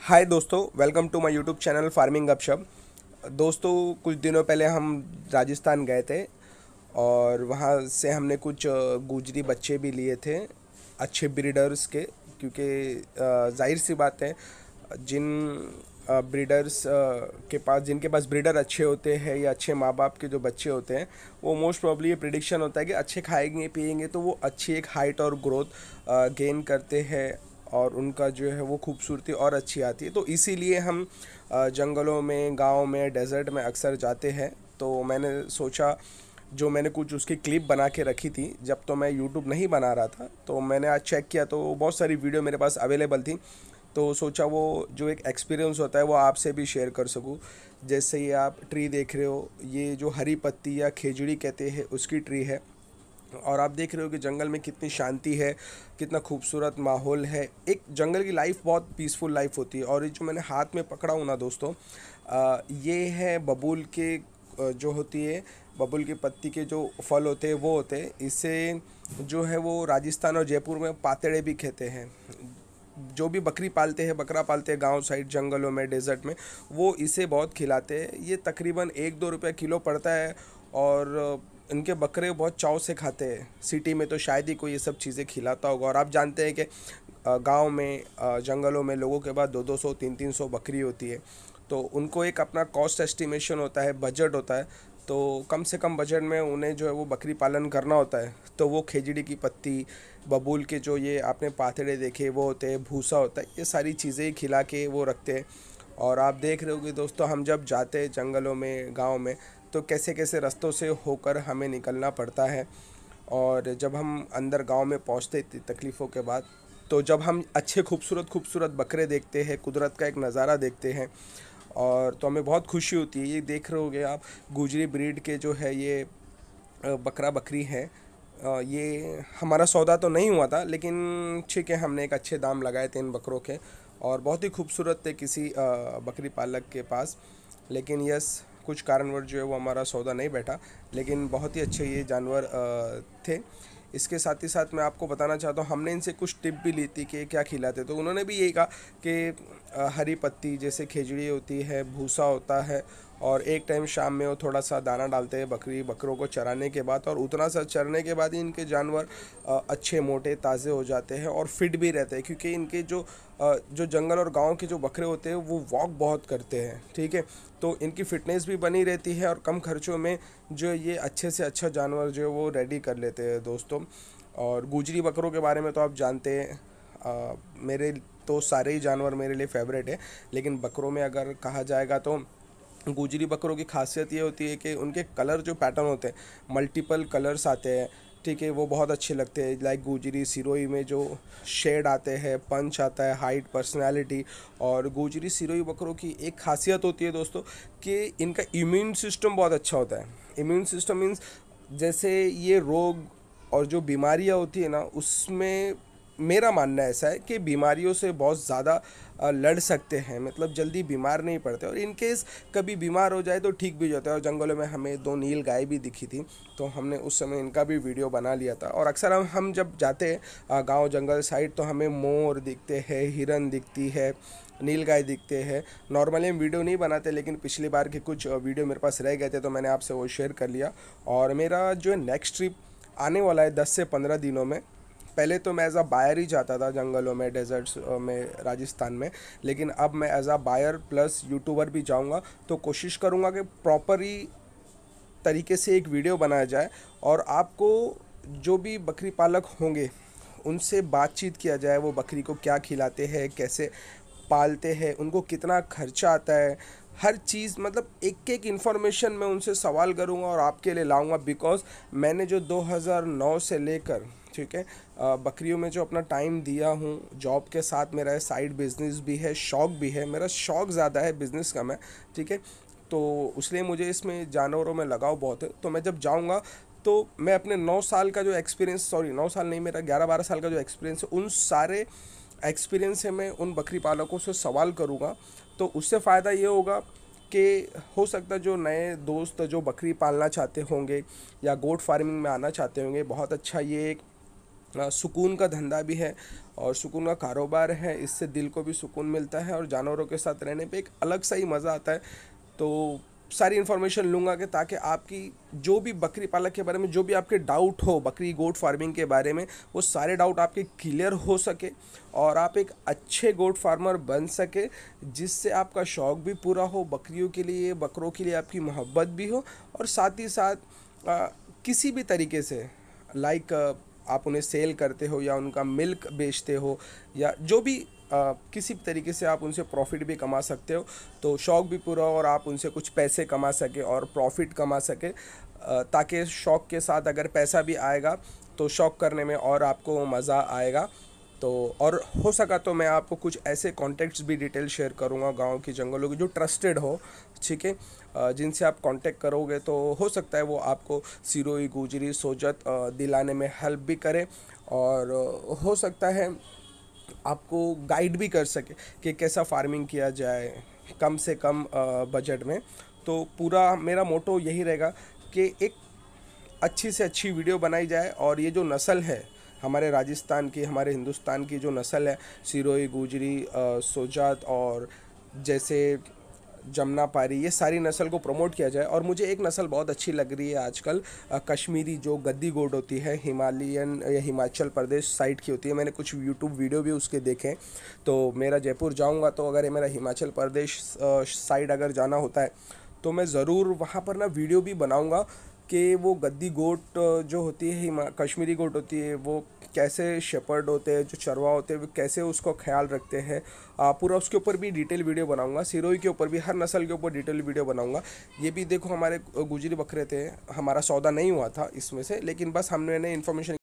हाय दोस्तों, welcome to my YouTube channel farming गपशप। दोस्तों, कुछ दिनों पहले हम राजस्थान गए थे और वहाँ से हमने कुछ गुजरी बच्चे भी लिए थे, अच्छे ब्रीडर्स के। क्योंकि जाहिर सी बात है, जिन ब्रीडर्स के पास जिनके पास ब्रीडर अच्छे होते हैं या अच्छे माँ बाप के जो बच्चे होते हैं, वो मोस्ट प्रॉब्ली ये प्रिडिक्शन होता है कि अच्छे खाएंगे पिएंगे तो वो अच्छी एक हाइट और ग्रोथ गेन करते हैं और उनका जो है वो खूबसूरती और अच्छी आती है। तो इसीलिए हम जंगलों में, गांव में, डेजर्ट में अक्सर जाते हैं। तो मैंने सोचा, जो मैंने कुछ उसकी क्लिप बना के रखी थी जब तो मैं यूट्यूब नहीं बना रहा था, तो मैंने आज चेक किया तो बहुत सारी वीडियो मेरे पास अवेलेबल थी। तो सोचा वो जो एक एक्सपीरियंस होता है वो आपसे भी शेयर कर सकूँ। जैसे ये आप ट्री देख रहे हो, ये जो हरी पत्ती या खेजड़ी कहते हैं उसकी ट्री है। और आप देख रहे हो कि जंगल में कितनी शांति है, कितना खूबसूरत माहौल है। एक जंगल की लाइफ बहुत पीसफुल लाइफ होती है। और ये जो मैंने हाथ में पकड़ा हूँ ना दोस्तों, ये है बबूल के जो होती है, बबूल की पत्ती के जो फल होते हैं वो होते हैं। इसे जो है वो राजस्थान और जयपुर में पातेड़े भी कहते हैं। जो भी बकरी पालते हैं, बकरा पालते हैं गांव साइड, जंगलों में, डेजर्ट में, वो इसे बहुत खिलाते हैं। ये तकरीबन 1-2 रुपये किलो पड़ता है और इनके बकरे बहुत चाव से खाते हैं। सिटी में तो शायद ही कोई ये सब चीज़ें खिलाता होगा। और आप जानते हैं कि गांव में, जंगलों में लोगों के पास 200-200, 300-300 बकरी होती है। तो उनको एक अपना कॉस्ट एस्टिमेशन होता है, बजट होता है। तो कम से कम बजट में उन्हें जो है वो बकरी पालन करना होता है। तो वो खेजड़ी की पत्ती, बबूल के जो ये आपने पाथड़े देखे वो होते हैं, भूसा होता है, ये सारी चीज़ें खिला के वो रखते हैं। और आप देख रहे हो कि दोस्तों, हम जब जाते हैं जंगलों में, गांव में, तो कैसे कैसे रास्तों से होकर हमें निकलना पड़ता है। और जब हम अंदर गांव में पहुंचते इतनी तकलीफ़ों के बाद, तो जब हम अच्छे खूबसूरत खूबसूरत बकरे देखते हैं, कुदरत का एक नज़ारा देखते हैं, और तो हमें बहुत खुशी होती है। ये देख रहे होगे आप, गुजरी ब्रीड के जो है ये बकरा बकरी है। ये हमारा सौदा तो नहीं हुआ था, लेकिन ठीक है, हमने एक अच्छे दाम लगाए थे इन बकरों के। और बहुत ही खूबसूरत थे किसी बकरी पालक के पास। लेकिन यस, कुछ कारणवश जो है वो हमारा सौदा नहीं बैठा। लेकिन बहुत ही अच्छे ये जानवर थे। इसके साथ ही साथ मैं आपको बताना चाहता हूँ, हमने इनसे कुछ टिप भी ली थी कि क्या खिलाते। तो उन्होंने भी यही कहा कि हरी पत्ती जैसे खिचड़ी होती है, भूसा होता है, और एक टाइम शाम में वो थोड़ा सा दाना डालते हैं बकरों को चराने के बाद। और उतना सा चरने के बाद ही इनके जानवर अच्छे, मोटे, ताज़े हो जाते हैं और फिट भी रहते हैं। क्योंकि इनके जो जंगल और गांव के जो बकरे होते हैं वो वॉक बहुत करते हैं, ठीक है। तो इनकी फ़िटनेस भी बनी रहती है और कम खर्चों में जो ये अच्छे से अच्छा जानवर जो है वो रेडी कर लेते हैं दोस्तों। और गुजरी बकरों के बारे में तो आप जानते हैं, मेरे तो सारे ही जानवर मेरे लिए फेवरेट है। लेकिन बकरों में अगर कहा जाएगा तो गुजरी बकरों की खासियत ये होती है कि उनके कलर जो पैटर्न होते हैं, मल्टीपल कलर्स आते हैं, ठीक है, वो बहुत अच्छे लगते हैं। लाइक गुजरी सिरोही में जो शेड आते हैं, पंच आता है, हाइट, पर्सनालिटी। और गुजरी सिरोही बकरों की एक खासियत होती है दोस्तों कि इनका इम्यून सिस्टम बहुत अच्छा होता है। इम्यून सिस्टम मीन्स, जैसे ये रोग और जो बीमारियां होती है ना, उसमें मेरा मानना ऐसा है कि बीमारियों से बहुत ज़्यादा लड़ सकते हैं, मतलब जल्दी बीमार नहीं पड़ते। और इन केस कभी बीमार हो जाए तो ठीक भी हो जाता है। और जंगलों में हमें 2 नील गाय भी दिखी थी, तो हमने उस समय इनका भी वीडियो बना लिया था। और अक्सर हम जब जाते हैं गांव जंगल साइड, तो हमें मोर दिखते हैं, हिरन दिखती है, नील गाय दिखते हैं। नॉर्मली हम वीडियो नहीं बनाते, लेकिन पिछली बार के कुछ वीडियो मेरे पास रह गए थे तो मैंने आपसे वो शेयर कर लिया। और मेरा जो नेक्स्ट ट्रिप आने वाला है 10 से 15 दिनों में। पहले तो मैं एज़ अ बायर ही जाता था जंगलों में, डेजर्ट्स में, राजस्थान में। लेकिन अब मैं as a buyer plus YouTuber भी जाऊंगा। तो कोशिश करूंगा कि प्रॉपरली तरीके से एक वीडियो बनाया जाए और आपको जो भी बकरी पालक होंगे उनसे बातचीत किया जाए। वो बकरी को क्या खिलाते हैं, कैसे पालते हैं, उनको कितना खर्चा आता है, हर चीज़, मतलब एक एक इन्फॉर्मेशन मैं उनसे सवाल करूंगा और आपके लिए लाऊंगा। बिकॉज मैंने जो 2009 से लेकर, ठीक है, बकरियों में जो अपना टाइम दिया हूँ, जॉब के साथ मेरा साइड बिजनेस भी है, शौक़ भी है। मेरा शौक़ ज़्यादा है, बिज़नेस कम है, ठीक है। तो इसलिए मुझे इसमें जानवरों में लगाव बहुत है। तो मैं जब जाऊँगा तो मैं अपने 9 साल का जो एक्सपीरियंस, सॉरी 9 साल नहीं, मेरा 11-12 साल का जो एक्सपीरियंस है, उन सारे एक्सपीरियंस से मैं उन बकरी पालकों से सवाल करूँगा। तो उससे फ़ायदा ये होगा कि हो सकता है जो नए दोस्त जो बकरी पालना चाहते होंगे या गोट फार्मिंग में आना चाहते होंगे, बहुत अच्छा ये एक सुकून का धंधा भी है और सुकून का कारोबार है। इससे दिल को भी सुकून मिलता है और जानवरों के साथ रहने पे एक अलग सा ही मज़ा आता है। तो सारी इन्फॉर्मेशन लूँगा कि ताकि आपकी जो भी बकरी पालक के बारे में जो भी आपके डाउट हो बकरी गोट फार्मिंग के बारे में, वो सारे डाउट आपके क्लियर हो सके और आप एक अच्छे गोट फार्मर बन सके, जिससे आपका शौक़ भी पूरा हो, बकरियों के लिए बकरों के लिए आपकी मोहब्बत भी हो, और साथ ही साथ किसी भी तरीके से लाइक आप उन्हें सेल करते हो या उनका मिल्क बेचते हो या जो भी किसी भी तरीके से आप उनसे प्रॉफिट भी कमा सकते हो, तो शौक़ भी पूरा हो और आप उनसे कुछ पैसे कमा सके और प्रॉफिट कमा सके, ताकि शौक़ के साथ अगर पैसा भी आएगा तो शौक़ करने में और आपको मज़ा आएगा। तो और हो सका तो मैं आपको कुछ ऐसे कॉन्टैक्ट्स भी डिटेल शेयर करूँगा गांव की जंगलों की जो ट्रस्टेड हो, ठीक है, जिनसे आप कांटेक्ट करोगे तो हो सकता है वो आपको सिरोही गुजरी सोजत दिलाने में हेल्प भी करे, और हो सकता है आपको गाइड भी कर सके कि कैसा फार्मिंग किया जाए कम से कम बजट में। तो पूरा मेरा मोटो यही रहेगा कि एक अच्छी से अच्छी वीडियो बनाई जाए, और ये जो नस्ल है हमारे राजस्थान की, हमारे हिंदुस्तान की जो नस्ल है सिरोही गुजरी सोजात और जैसे जमनापारी, ये सारी नस्ल को प्रमोट किया जाए। और मुझे एक नस्ल बहुत अच्छी लग रही है आजकल, कश्मीरी जो गद्दी गोट होती है, हिमालयन या हिमाचल प्रदेश साइड की होती है। मैंने कुछ यूट्यूब वीडियो भी उसके देखे। तो मेरा जयपुर जाऊंगा तो अगर मेरा हिमाचल प्रदेश साइड अगर जाना होता है तो मैं ज़रूर वहाँ पर ना वीडियो भी बनाऊंगा कि वो गद्दी गोट जो होती है, कश्मीरी गोट होती है, वो कैसे शेपर्ड होते हैं, जो चरवा होते हैं, वो कैसे उसको ख्याल रखते हैं, पूरा उसके ऊपर भी डिटेल वीडियो बनाऊंगा। सिरोही के ऊपर भी, हर नस्ल के ऊपर डिटेल वीडियो बनाऊंगा। ये भी देखो हमारे गुजरी बकरे थे, हमारा सौदा नहीं हुआ था इसमें से, लेकिन बस हमने इन्फॉर्मेशन